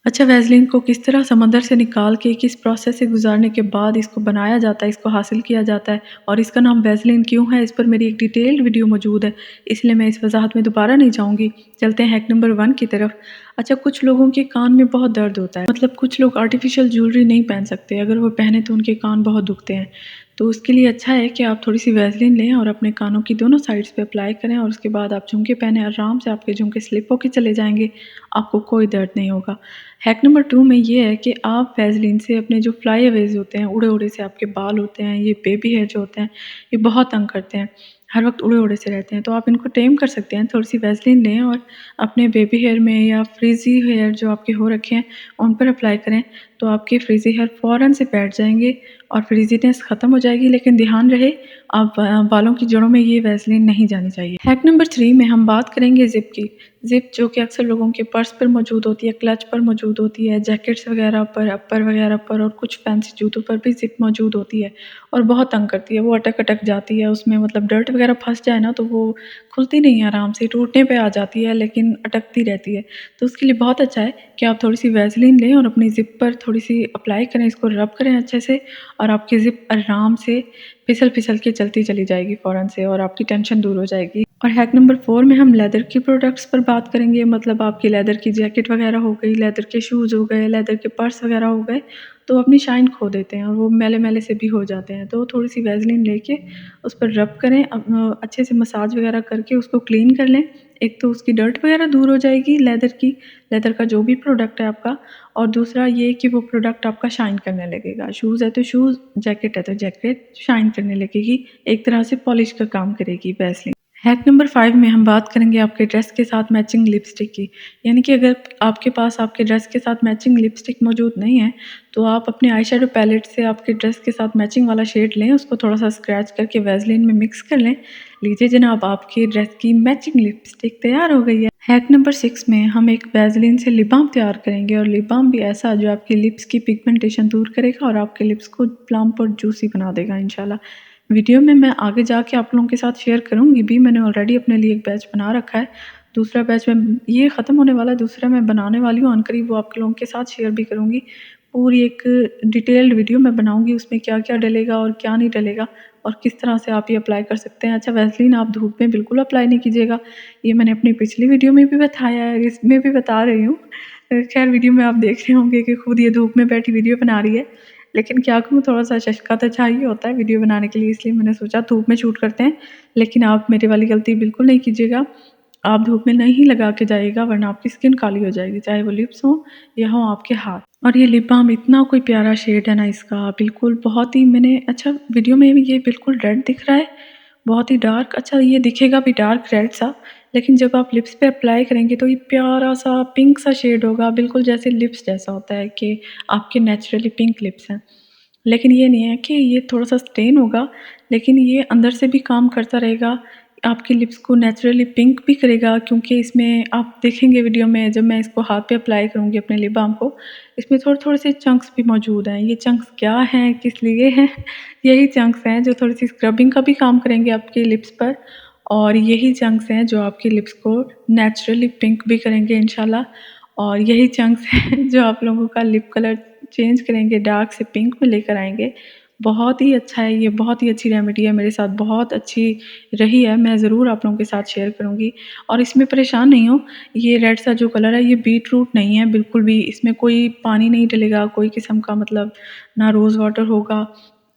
अच्छा, वैसलीन को किस तरह समंदर से निकाल के किस प्रोसेस से गुज़ारने के बाद इसको बनाया जाता है, इसको हासिल किया जाता है और इसका नाम वैसलीन क्यों है, इस पर मेरी एक डिटेल्ड वीडियो मौजूद है, इसलिए मैं इस वज़ाहत में दोबारा नहीं जाऊँगी। चलते हैं हैक नंबर 1 की तरफ। अच्छा, कुछ लोगों के कान में बहुत दर्द होता है, मतलब कुछ लोग आर्टिफ़िशियल ज्वेलरी नहीं पहन सकते, अगर वो पहने तो उनके कान बहुत दुखते हैं। तो उसके लिए अच्छा है कि आप थोड़ी-सी वैसलीन लें और अपने कानों की दोनों साइड्स पे अप्लाई करें और उसके बाद आप झुमके पहनें, आराम से आपके झुमके स्लिप होके चले जाएँगे, आपको कोई दर्द नहीं होगा। हैक नंबर 2 में ये है कि आप वैसलीन से अपने जो फ्लाईअवेज़ होते हैं, उड़े-उड़े से आपके बाल होते हैं, ये बेबी हेयर जो होते हैं, ये बहुत तंग करते हैं, हर वक़्त उड़े-उड़े से रहते हैं, तो आप इनको टेम कर सकते हैं। थोड़ी-सी वैसलीन लें और अपने बेबी हेयर में या फ्रिज़ी हेयर जो आपके हो रखे हैं, उन पर अप्लाई करें, तो आपके फ्रिज़ी हेयर फ़ौरन से बैठ जाएँगे और फ्रिज़ीनेस ख़त्म हो जाएगी। लेकिन ध्यान रहे, आप बालों की जड़ों में ये वैसलीन नहीं जानी चाहिए। हैक नंबर 3 में हम बात करेंगे ज़िप की। ज़िप जो कि अक्सर लोगों के पर्स पर मौजूद होती है, क्लच पर मौजूद होती है, जैकेट्स वगैरह पर, अपर वगैरह पर और कुछ फैंसी जूतों पर भी ज़िप मौजूद होती है और बहुत तंग करती है। वो अटक-अटक जाती है, उसमें मतलब डर्ट वगैरह फँस जाए ना तो वो खुलती नहीं है आराम से, टूटने पे आ जाती है लेकिन अटकती रहती है। तो उसके लिए बहुत अच्छा है कि आप थोड़ी-सी वैसलीन लें और अपनी ज़िप पर थोड़ी-सी अप्लाई करें, इसको रब करें अच्छे से और आपकी ज़िप आराम से फिसल-फिसल के चलती चली जाएगी फ़ौरन से और आपकी टेंशन दूर हो जाएगी। और हैक नंबर 4 में हम लेदर की प्रोडक्ट्स पर बात करेंगे, मतलब आपकी लेदर की जैकेट वगैरह हो गई, लेदर के शूज़ हो गए, लेदर के पर्स वगैरह हो गए, तो अपनी शाइन खो देते हैं और वो मैले-मैले से भी हो जाते हैं। तो थोड़ी-सी वैसलीन लेके उस पर रब करें, अच्छे से मसाज वगैरह करके उसको क्लीन कर लें। एक तो उसकी डर्ट वगैरह दूर हो जाएगी लेदर की, लेदर का जो भी प्रोडक्ट है आपका, और दूसरा ये कि वो प्रोडक्ट आपका शाइन करने लगेगा। शूज़ है तो शूज़, जैकेट है तो जैकेट शाइन करने लगेगी, एक तरह से पॉलिश का काम करेगी वैसलीन। हैक नंबर 5 में हम बात करेंगे आपके ड्रेस के साथ मैचिंग लिपस्टिक की। यानी कि अगर आपके पास आपके ड्रेस के साथ मैचिंग लिपस्टिक मौजूद नहीं है, तो आप अपने आई शेडो पैलेट से आपके ड्रेस के साथ मैचिंग वाला शेड लें, उसको थोड़ा-सा स्क्रैच करके वैसलीन में मिक्स कर लें। लीजिए जनाब, आपकी ड्रेस की मैचिंग लिपस्टिक तैयार हो गई है। हैक नंबर 6 में हम एक वैसलीन से लिप बाम तैयार करेंगे और लिप बाम भी ऐसा जो आपकी लिप्स की पिगमेंटेशन दूर करेगा और आपके लिप्स को प्लम्प और जूसी बना देगा इंशाल्लाह। वीडियो में मैं आगे जाके आप लोगों के साथ शेयर करूँगी भी, मैंने ऑलरेडी अपने लिए एक बैच बना रखा है। दूसरा बैच में ये ख़त्म होने वाला है, दूसरा मैं बनाने वाली हूँ अनकरीब, वो आप लोगों के साथ शेयर भी करूँगी। पूरी एक डिटेल्ड वीडियो मैं बनाऊँगी, उसमें क्या-क्या डलेगा और क्या नहीं डलेगा और किस तरह से आप ये अप्लाई कर सकते हैं। अच्छा, वैसलीन आप धूप में बिल्कुल अप्लाई नहीं कीजिएगा, ये मैंने अपनी पिछली वीडियो में भी बताया है, इसमें भी बता रही हूँ। खैर वीडियो में आप देख रहे होंगे कि खुद ये धूप में बैठी वीडियो बना रही है। लेकिन क्या करूँ, थोड़ा-सा चस्का तो चाहिए होता है वीडियो बनाने के लिए, इसलिए मैंने सोचा धूप में शूट करते हैं। लेकिन आप मेरे वाली गलती बिल्कुल नहीं कीजिएगा। आप धूप में नहीं लगा के जाइएगा वरना आपकी स्किन काली हो जाएगी, चाहे वो लिप्स हों या हों आपके हाथ। और ये लिप बाम इतना कोई प्यारा शेड है ना इसका, बिल्कुल बहुत ही मैंने अच्छा वीडियो में भी ये बिल्कुल रेड दिख रहा है, बहुत ही डार्क, अच्छा ये दिखेगा भी डार्क रेड सा, लेकिन जब आप लिप्स पे अप्लाई करेंगे तो ये प्यारा-सा पिंक सा शेड होगा, बिल्कुल जैसे लिप्स जैसा होता है कि आपके नेचुरली पिंक लिप्स हैं। लेकिन ये नहीं है कि ये थोड़ा-सा स्टेन होगा, लेकिन ये अंदर से भी काम करता रहेगा, आपके लिप्स को नेचुरली पिंक भी करेगा, क्योंकि इसमें आप देखेंगे वीडियो में जब मैं इसको हाथ पे अप्लाई करूँगी अपने लिप बाम को, इसमें थोड़े-थोड़े से चंक्स भी मौजूद हैं। ये चंक्स क्या हैं, किस लिए हैं? यही चंक्स हैं जो थोड़ी-सी स्क्रबिंग का भी काम करेंगे आपके लिप्स पर, और यही चंक्स हैं जो आपके लिप्स को नेचुरली पिंक भी करेंगे इंशाल्लाह, और यही चंक्स हैं जो आप लोगों का लिप कलर चेंज करेंगे, डार्क से पिंक में लेकर आएँगे। बहुत ही अच्छा है ये, बहुत ही अच्छी रेमेडी है, मेरे साथ बहुत अच्छी रही है, मैं ज़रूर आप लोगों के साथ शेयर करूँगी। और इसमें परेशान नहीं हो, ये रेड सा जो कलर है ये बीट रूट नहीं है बिल्कुल भी, इसमें कोई पानी नहीं डलेगा, कोई किस्म का मतलब ना रोज़ वाटर होगा,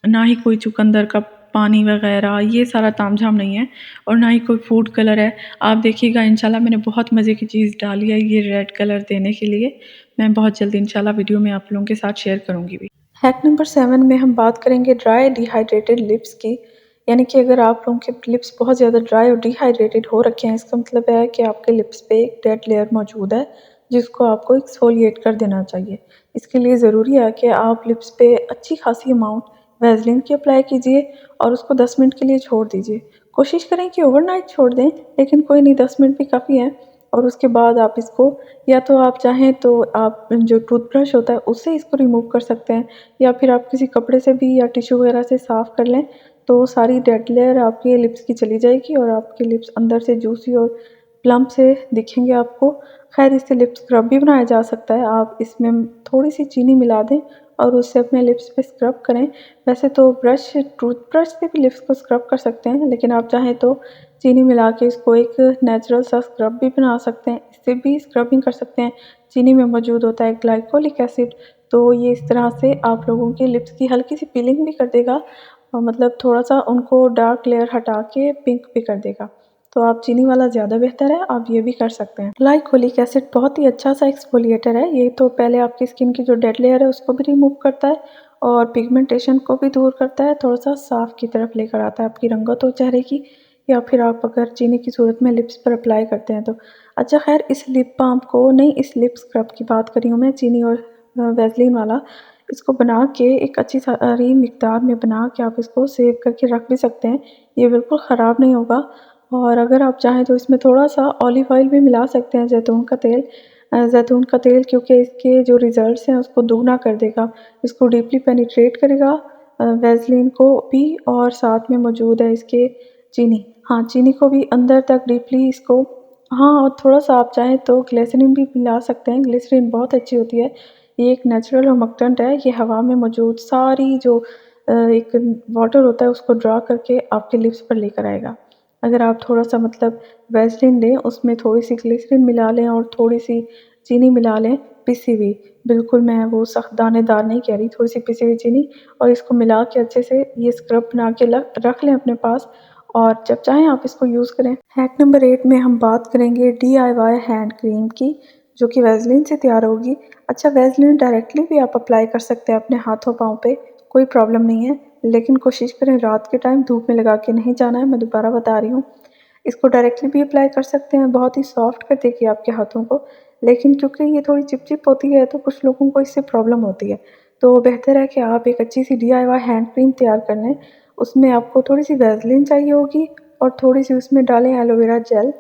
ना ही कोई चुकंदर का पानी वग़ैरह, ये सारा तामझाम नहीं है, और ना ही कोई फूड कलर है। आप देखिएगा इंशाल्लाह, मैंने बहुत मज़े की चीज़ डाली है ये रेड कलर देने के लिए। मैं बहुत जल्दी इंशाल्लाह वीडियो में आप लोगों के साथ शेयर करूँगी भी। हैक नंबर 7 में हम बात करेंगे ड्राई डिहाइड्रेटेड लिप्स की। यानी कि अगर आप लोगों के लिप्स बहुत ज़्यादा ड्राई और डिहाइड्रेटेड हो रखे हैं, इसका मतलब है कि आपके लिप्स पे एक डेड लेयर मौजूद है, जिसको आपको एक्सफोलिएट कर देना चाहिए। इसके लिए ज़रूरी है कि आप लिप्स पे अच्छी खासी अमाउंट वैसलीन की अप्लाई कीजिए और उसको 10 मिनट के लिए छोड़ दीजिए। कोशिश करें कि ओवरनाइट छोड़ दें, लेकिन कोई नहीं, 10 मिनट भी काफ़ी है। और उसके बाद आप इसको, या तो आप चाहें तो आप जो टूथब्रश होता है उससे इसको रिमूव कर सकते हैं, या फिर आप किसी कपड़े से भी या टिश्यू वगैरह से साफ़ कर लें, तो सारी डेड लेयर आपके लिप्स की चली जाएगी और आपके लिप्स अंदर से जूसी और प्लम्प से दिखेंगे आपको। खैर इससे लिप स्क्रब भी बनाया जा सकता है। आप इसमें थोड़ी सी चीनी मिला दें और उससे अपने लिप्स पे स्क्रब करें। वैसे तो टूथब्रश से भी लिप्स को स्क्रब कर सकते हैं, लेकिन आप चाहें तो चीनी मिला के इसको एक नेचुरल सा स्क्रब भी बना सकते हैं। इससे भी स्क्रबिंग कर सकते हैं। चीनी में मौजूद होता है ग्लाइकोलिक एसिड, तो ये इस तरह से आप लोगों के लिप्स की हल्की सी पीलिंग भी कर देगा और मतलब थोड़ा सा उनको डार्क लेयर हटा के पिंक भी कर देगा। तो आप चीनी वाला ज़्यादा बेहतर है, आप ये भी कर सकते हैं। ग्लाइकोलिक एसिड बहुत ही अच्छा सा एक्सफोलिएटर है। ये तो पहले आपकी स्किन की जो डेड लेयर है उसको भी रिमूव करता है और पिगमेंटेशन को भी दूर करता है, थोड़ा सा साफ की तरफ लेकर आता है आपकी रंगत हो चेहरे की, या फिर आप अगर चीनी की सूरत में लिप्स पर अप्लाई करते हैं तो। अच्छा खैर इस लिप बाम को नहीं, इस लिप स्क्रब की बात कर रही हूँ मैं, चीनी और वैसलीन वाला। इसको बना के एक अच्छी सारी मिकदार में बना के आप इसको सेव करके रख भी सकते हैं। ये बिल्कुल ख़राब नहीं होगा। और अगर आप चाहें तो इसमें थोड़ा सा ऑलिव ऑयल भी मिला सकते हैं, जैतून का तेल। जैतून का तेल क्योंकि इसके जो रिज़ल्ट्स हैं उसको दोगुना कर देगा, इसको डीपली पेनिट्रेट करेगा वैसलीन को भी, और साथ में मौजूद है इसके चीनी। हाँ, चीनी को भी अंदर तक डीपली इसको। हाँ, और थोड़ा-सा आप चाहें तो ग्लिसरीन भी मिला सकते हैं। ग्लिसरीन बहुत अच्छी होती है। ये एक नेचुरल हुमकटेंट है। ये हवा में मौजूद सारी जो एक वाटर होता है उसको ड्रा करके आपके लिप्स पर लेकर आएगा। अगर आप थोड़ा-सा मतलब वैसलीन लें, उसमें थोड़ी-सी ग्लिसरीन मिला लें और थोड़ी-सी चीनी मिला लें, पिसी हुई। बिल्कुल मैं वो सख्त दानेदार नहीं कह रही, थोड़ी-सी पिसी हुई चीनी, और इसको मिला के अच्छे से ये स्क्रब बना के रख लें अपने पास और जब चाहें आप इसको यूज़ करें। हैक नंबर 8 में हम बात करेंगे DIY हैंड क्रीम की, जो कि वैसलीन से तैयार होगी। अच्छा वैसलीन डायरेक्टली भी आप अप्लाई कर सकते हैं अपने हाथों पाँव पे, कोई प्रॉब्लम नहीं है, लेकिन कोशिश करें रात के टाइम धूप में लगा के नहीं जाना है, मैं दोबारा बता रही हूँ। इसको डायरेक्टली भी अप्लाई कर सकते हैं, बहुत ही सॉफ्ट कर देगी आपके हाथों को, लेकिन क्योंकि ये थोड़ी चिप-चिप होती है तो कुछ लोगों को इससे प्रॉब्लम होती है। तो बेहतर है कि आप एक अच्छी सी DIY हैंड क्रीम तैयार कर लें। उसमें आपको थोड़ी-सी वैसलीन चाहिए होगी और थोड़ी-सी उसमें डालें एलोवेरा जेल।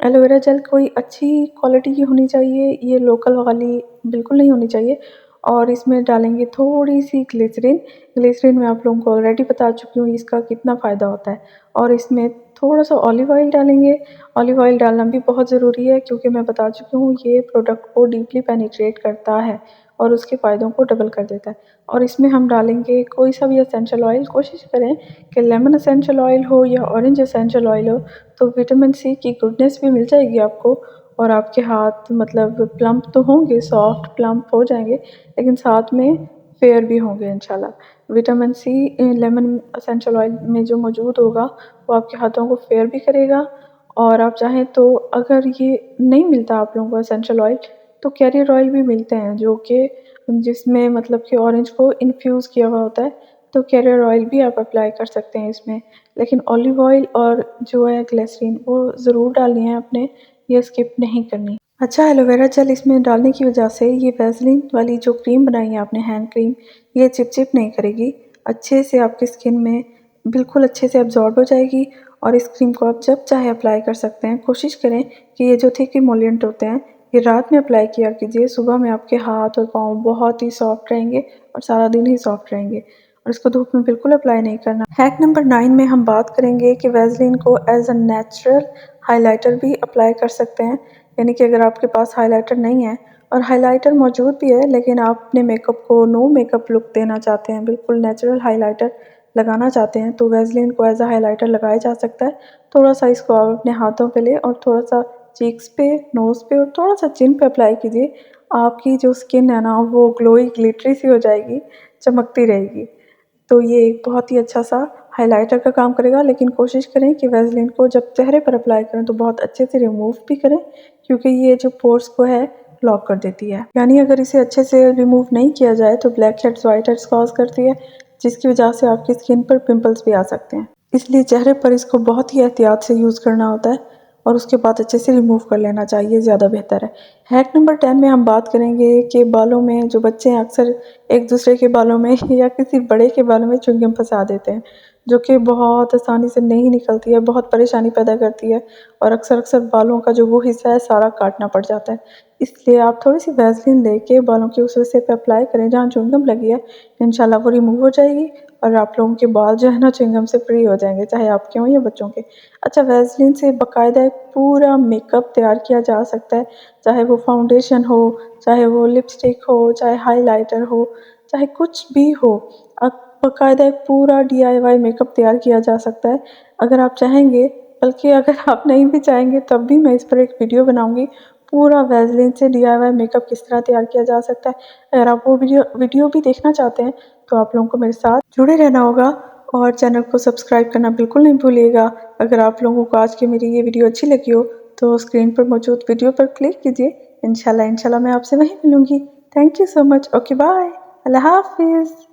एलोवेरा जेल कोई अच्छी क्वालिटी की होनी चाहिए, ये लोकल वाली बिल्कुल नहीं होनी चाहिए। और इसमें डालेंगे थोड़ी-सी ग्लिसरीन। ग्लिसरीन मैं आप लोगों को ऑलरेडी बता चुकी हूँ इसका कितना फ़ायदा होता है। और इसमें थोड़ा-सा ऑलिव ऑयल डालेंगे। ऑलिव ऑयल डालना भी बहुत ज़रूरी है क्योंकि मैं बता चुकी हूँ ये प्रोडक्ट को डीपली पेनिट्रेट करता है और उसके फ़ायदों को डबल कर देता है। और इसमें हम डालेंगे कोई सा भी एसेंशियल ऑयल। कोशिश करें कि लेमन एसेंशियल ऑयल हो या ऑरेंज एसेंशियल ऑयल हो, तो विटामिन सी की गुडनेस भी मिल जाएगी आपको और आपके हाथ मतलब प्लम्प तो होंगे, सॉफ्ट प्लम्प हो जाएंगे, लेकिन साथ में फेयर भी होंगे इंशाल्लाह। Vitamin C lemon essential oil में जो मौजूद होगा वो आपके हाथों को फेयर भी करेगा। और आप चाहें तो अगर ये नहीं मिलता आप लोगों को एसेंशियल ऑयल, तो कैरियर ऑयल भी मिलते हैं जो कि जिसमें मतलब कि ऑरेंज को इन्फ्यूज़ किया हुआ होता है, तो कैरियर ऑयल भी आप अप्लाई कर सकते हैं इसमें। लेकिन ऑलिव ऑयल और जो है ग्लिसरीन वो ज़रूर डालनी है आपने, ये स्किप नहीं करनी। अच्छा एलोवेरा जेल इसमें डालने की वजह से ये वैसलीन वाली जो क्रीम बनाई है आपने हैंड क्रीम, ये चिपचिप नहीं करेगी, अच्छे से आपकी स्किन में बिल्कुल अच्छे से अब्जॉर्ब हो जाएगी और इस क्रीम को आप जब चाहे अप्लाई कर सकते हैं। कोशिश करें कि ये जो थिक इमोलिएंट होते हैं ये रात में अप्लाई किया कीजिए, सुबह में आपके हाथ और पाँव बहुत ही सॉफ्ट रहेंगे और सारा दिन ही सॉफ्ट रहेंगे। और इसको धूप में बिल्कुल अप्लाई नहीं करना। हैक नंबर 9 में हम बात करेंगे कि वैसलीन को एज अ नेचुरल हाइलाइटर भी अप्लाई कर सकते हैं। यानी कि अगर आपके पास हाइलाइटर नहीं है और हाइलाइटर मौजूद भी है लेकिन आप अपने मेकअप को नो मेकअप लुक देना चाहते हैं, बिल्कुल नेचुरल हाइलाइटर लगाना चाहते हैं, तो वैसलीन को एज अ हाइलाइटर लगाया जा सकता है। थोड़ा सा इसको आप अपने हाथों पे ले और थोड़ा सा चीक्स पे, नोज़ पे और थोड़ा सा चिन पे अप्लाई कीजिए। आपकी जो स्किन है ना वो ग्लोई ग्लिटरी सी हो जाएगी, चमकती रहेगी। तो ये एक बहुत ही अच्छा सा हाइलाइटर का काम करेगा, लेकिन कोशिश करें कि वैसलीन को जब चेहरे पर अप्लाई करें तो बहुत अच्छे से रिमूव भी करें क्योंकि ये जो पोर्स को है ब्लॉक कर देती है। यानी अगर इसे अच्छे से रिमूव नहीं किया जाए तो black heads white heads cause करती है, जिसकी वजह से आपकी स्किन पर पिंपल्स भी आ सकते हैं। इसलिए चेहरे पर इसको बहुत ही एहतियात से यूज़ करना होता है और उसके बाद अच्छे से रिमूव कर लेना चाहिए, ज़्यादा बेहतर है। हैक नंबर 10 में हम बात करेंगे कि बालों में जो बच्चे हैं अक्सर एक दूसरे के बालों में या किसी बड़े के बालों में च्युइंगम फंसा देते हैं। जो कि बहुत आसानी से नहीं निकलती है, बहुत परेशानी पैदा करती है और अक्सर बालों का जो वो हिस्सा है सारा काटना पड़ जाता है। इसलिए आप थोड़ी-सी वैसलीन लेके बालों के उस हिस्से पे अप्लाई करें जहाँ च्युइंगम लगी है, इंशाल्लाह वो रिमूव हो जाएगी और आप लोगों के बाल जो है ना च्युइंगम से फ्री हो जाएँगे, चाहे आपके हों या बच्चों के। अच्छा, वैसलीन से बाकायदा एक पूरा मेकअप तैयार किया जा सकता है, चाहे वो फाउंडेशन हो, चाहे वो लिपस्टिक हो, चाहे हाइलाइटर हो, चाहे कुछ भी हो। बाकायदा एक पूरा डीआईवाई मेकअप तैयार किया जा सकता है। अगर आप चाहेंगे, बल्कि अगर आप नहीं भी चाहेंगे तब भी मैं इस पर एक वीडियो बनाऊँगी, पूरा वैसलीन से डीआईवाई मेकअप किस तरह तैयार किया जा सकता है। अगर आप वो वीडियो भी देखना चाहते हैं तो आप लोगों को मेरे साथ जुड़े रहना होगा और चैनल को सब्सक्राइब करना बिल्कुल नहीं भूलिएगा। अगर आप लोगों को आज की मेरी ये वीडियो अच्छी लगी हो तो स्क्रीन पर मौजूद वीडियो पर क्लिक कीजिए। इंशाल्लाह मैं आपसे वहीं मिलूँगी। Thank you so much. Okay bye. Allah हाफ़िज़।